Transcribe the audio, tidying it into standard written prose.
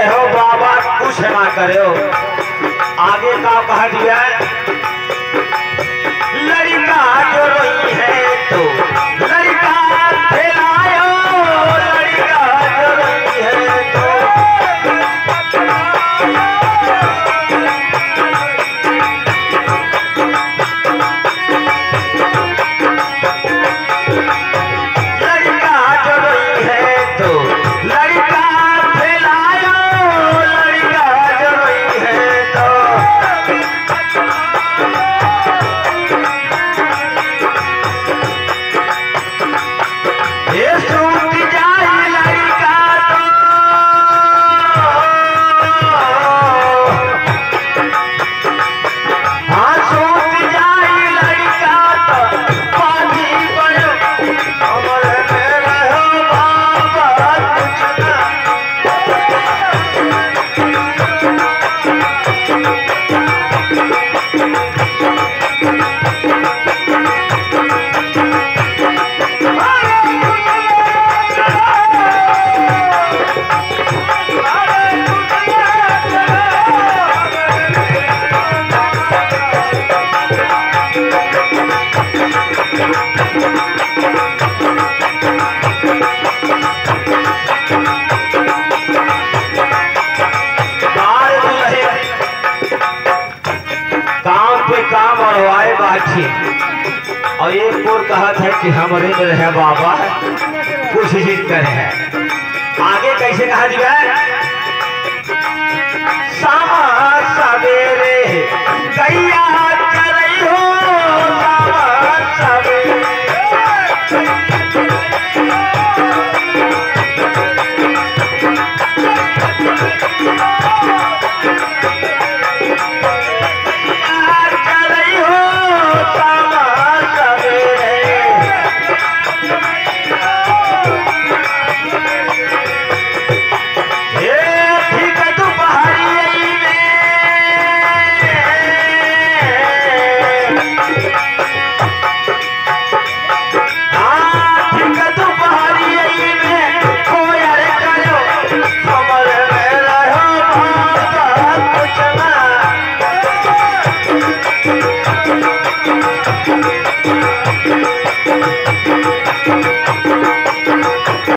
रहो बाबा कुछ ना करो। आगे का कहा दिया लड़का जो रोई है तो लड़का खिलायो, लड़का जो रोई है तो और एक और कहा था कि हमारे में रहे बाबा कुछ जिद करे है। आगे कैसे कहा दिया